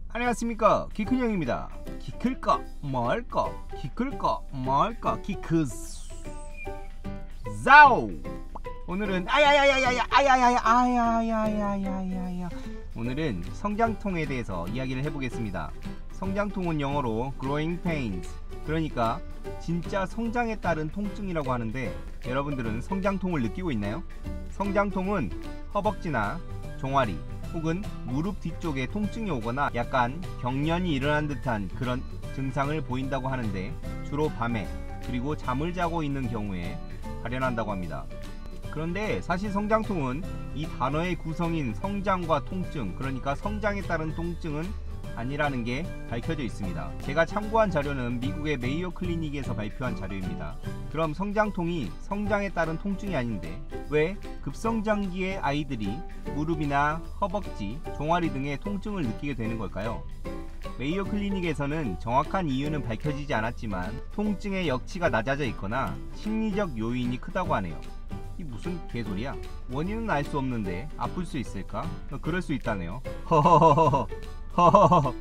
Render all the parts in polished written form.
안녕하십니까, 키큰형입니다. 키 클까 말까, 키 클까 말까, 키크스 자오. 오늘은 오늘은 성장통에 대해서 이야기를 해보겠습니다. 성장통은 영어로 growing pains, 그러니까 진짜 성장에 따른 통증이라고 하는데, 여러분들은 성장통을 느끼고 있나요? 성장통은 허벅지나 종아리 혹은 무릎 뒤쪽에 통증이 오거나 약간 경련이 일어난 듯한 그런 증상을 보인다고 하는데, 주로 밤에 그리고 잠을 자고 있는 경우에 발현한다고 합니다. 그런데 사실 성장통은 이 단어의 구성인 성장과 통증, 그러니까 성장에 따른 통증은 아니라는 게 밝혀져 있습니다. 제가 참고한 자료는 미국의 메이오 클리닉에서 발표한 자료입니다. 그럼 성장통이 성장에 따른 통증이 아닌데 왜 급성장기의 아이들이 무릎이나 허벅지, 종아리 등의 통증을 느끼게 되는 걸까요? 메이오 클리닉에서는 정확한 이유는 밝혀지지 않았지만 통증의 역치가 낮아져 있거나 심리적 요인이 크다고 하네요. 이 무슨 개소리야? 원인은 알 수 없는데 아플 수 있을까? 그럴 수 있다네요. 허허허허.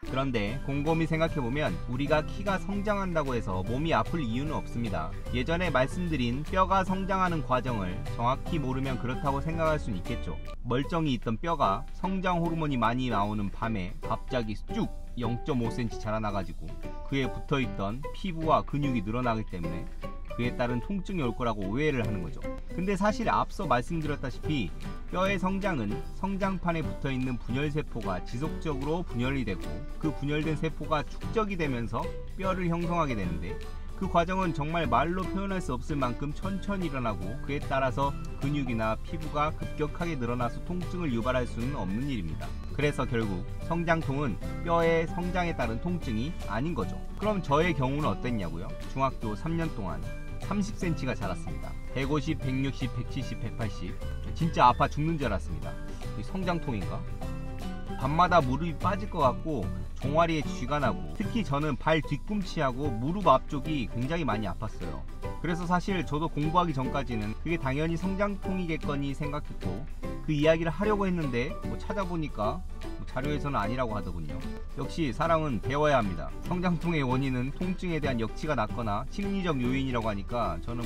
그런데 곰곰이 생각해보면 우리가 키가 성장한다고 해서 몸이 아플 이유는 없습니다. 예전에 말씀드린 뼈가 성장하는 과정을 정확히 모르면 그렇다고 생각할 수는 있겠죠. 멀쩡히 있던 뼈가 성장 호르몬이 많이 나오는 밤에 갑자기 쭉 0.5cm 자라나가지고 그에 붙어있던 피부와 근육이 늘어나기 때문에 그에 따른 통증이 올 거라고 오해를 하는 거죠. 근데 사실 앞서 말씀드렸다시피 뼈의 성장은 성장판에 붙어있는 분열세포가 지속적으로 분열이 되고 그 분열된 세포가 축적이 되면서 뼈를 형성하게 되는데, 그 과정은 정말 말로 표현할 수 없을 만큼 천천히 일어나고 그에 따라서 근육이나 피부가 급격하게 늘어나서 통증을 유발할 수는 없는 일입니다. 그래서 결국 성장통은 뼈의 성장에 따른 통증이 아닌 거죠. 그럼 저의 경우는 어땠냐고요? 중학교 3년 동안 30cm가 자랐습니다. 150, 160, 170, 180. 진짜 아파 죽는 줄 알았습니다. 성장통인가? 밤마다 무릎이 빠질 것 같고 종아리에 쥐가 나고, 특히 저는 발 뒤꿈치하고 무릎 앞쪽이 굉장히 많이 아팠어요. 그래서 사실 저도 공부하기 전까지는 그게 당연히 성장통이겠거니 생각했고 그 이야기를 하려고 했는데 찾아보니까 자료에서는 아니라고 하더군요. 역시 사람은 배워야 합니다. 성장통의 원인은 통증에 대한 역치가 낮거나 심리적 요인이라고 하니까 저는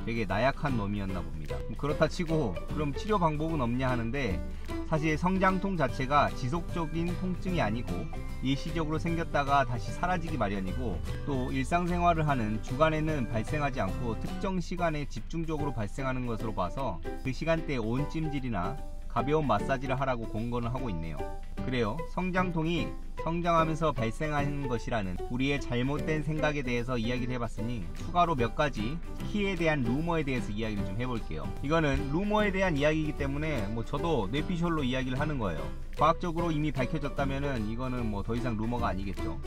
되게 나약한 놈이었나 봅니다. 그렇다 치고 그럼 치료 방법은 없냐 하는데, 사실 성장통 자체가 지속적인 통증이 아니고 일시적으로 생겼다가 다시 사라지기 마련이고, 또 일상생활을 하는 주간에는 발생하지 않고 특정 시간에 집중적으로 발생하는 것으로 봐서 그 시간대에 온 찜질이나 가벼운 마사지를 하라고 권고는 하고 있네요. 그래요, 성장통이 성장하면서 발생하는 것이라는 우리의 잘못된 생각에 대해서 이야기를 해봤으니 추가로 몇 가지 키에 대한 루머에 대해서 이야기를 좀 해볼게요. 이거는 루머에 대한 이야기이기 때문에 저도 뇌피셜로 이야기를 하는 거예요. 과학적으로 이미 밝혀졌다면은 이거는 더 이상 루머가 아니겠죠.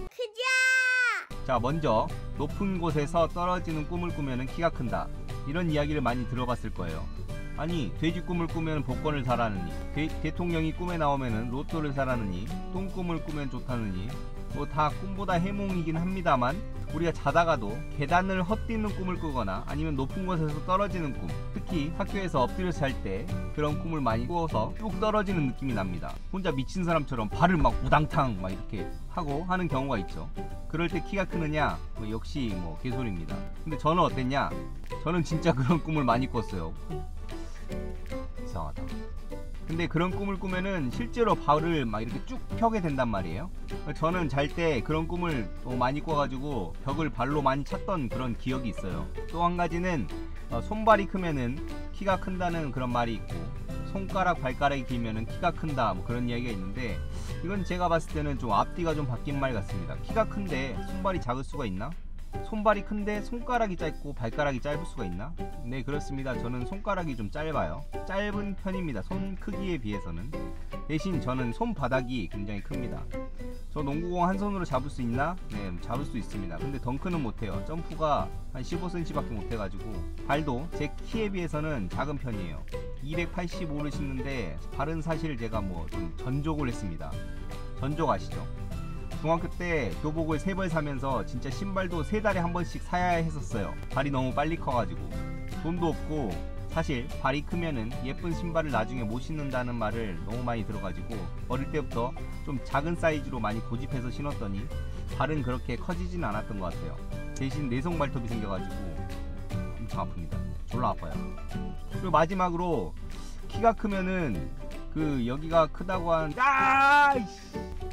자, 먼저 높은 곳에서 떨어지는 꿈을 꾸면 키가 큰다, 이런 이야기를 많이 들어봤을 거예요. 아니, 돼지 꿈을 꾸면 복권을 사라느니, 대통령이 꿈에 나오면 로또를 사라느니, 똥꿈을 꾸면 좋다느니, 다 꿈보다 해몽이긴 합니다만, 우리가 자다가도 계단을 헛디는 꿈을 꾸거나 아니면 높은 곳에서 떨어지는 꿈, 특히 학교에서 엎드려서 잘 때 그런 꿈을 많이 꾸어서 쭉 떨어지는 느낌이 납니다. 혼자 미친 사람처럼 발을 막 우당탕 막 이렇게 하고 하는 경우가 있죠. 그럴 때 키가 크느냐? 역시 개소리입니다. 근데 저는 어땠냐? 저는 진짜 그런 꿈을 많이 꿨어요. 이상하다. 근데 그런 꿈을 꾸면은 실제로 발을 막 이렇게 쭉 펴게 된단 말이에요. 저는 잘 때 그런 꿈을 많이 꿔가지고 벽을 발로 많이 찼던 그런 기억이 있어요. 또 한 가지는 손발이 크면은 키가 큰다는 그런 말이 있고, 손가락 발가락이 길면은 키가 큰다, 그런 이야기가 있는데, 이건 제가 봤을 때는 좀 앞뒤가 좀 바뀐 말 같습니다. 키가 큰데 손발이 작을 수가 있나? 손발이 큰데 손가락이 짧고 발가락이 짧을 수가 있나? 네, 그렇습니다. 저는 손가락이 좀 짧아요. 짧은 편입니다. 손 크기에 비해서는. 대신 저는 손바닥이 굉장히 큽니다. 저 농구공 한 손으로 잡을 수 있나? 네, 잡을 수 있습니다. 근데 덩크는 못해요. 점프가 한 15cm 밖에 못해가지고. 발도 제 키에 비해서는 작은 편이에요. 285를 신는데 발은 사실 제가 좀 전족을 했습니다. 전족 아시죠? 중학교 때 교복을 3벌 사면서 진짜 신발도 3달에 한 번씩 사야 했었어요. 발이 너무 빨리 커가지고. 돈도 없고 사실 발이 크면은 예쁜 신발을 나중에 못 신는다는 말을 너무 많이 들어가지고 어릴 때부터 좀 작은 사이즈로 많이 고집해서 신었더니 발은 그렇게 커지진 않았던 것 같아요. 대신 내성 발톱이 생겨가지고 엄청 아픕니다. 졸라 아파요. 그리고 마지막으로 키가 크면은 그 여기가 크다고 하는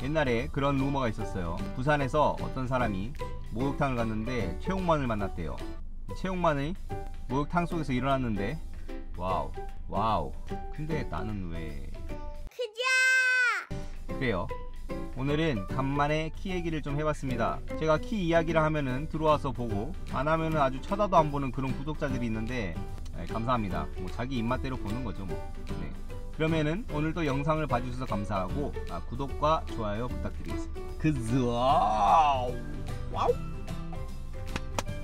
옛날에 그런 루머가 있었어요. 부산에서 어떤 사람이 목욕탕을 갔는데 최홍만을 만났대요. 최홍만이 목욕탕 속에서 일어났는데 와우 근데 나는 왜 크자 그래요. 오늘은 간만에 키 얘기를 좀 해봤습니다. 제가 키 이야기를 하면은 들어와서 보고 안 하면은 아주 쳐다도 안 보는 그런 구독자들이 있는데 감사합니다. 뭐 자기 입맛대로 보는 거죠 뭐. 네. 그러면은 오늘도 영상을 봐주셔서 감사하고 구독과 좋아요 부탁드리겠습니다. 와우.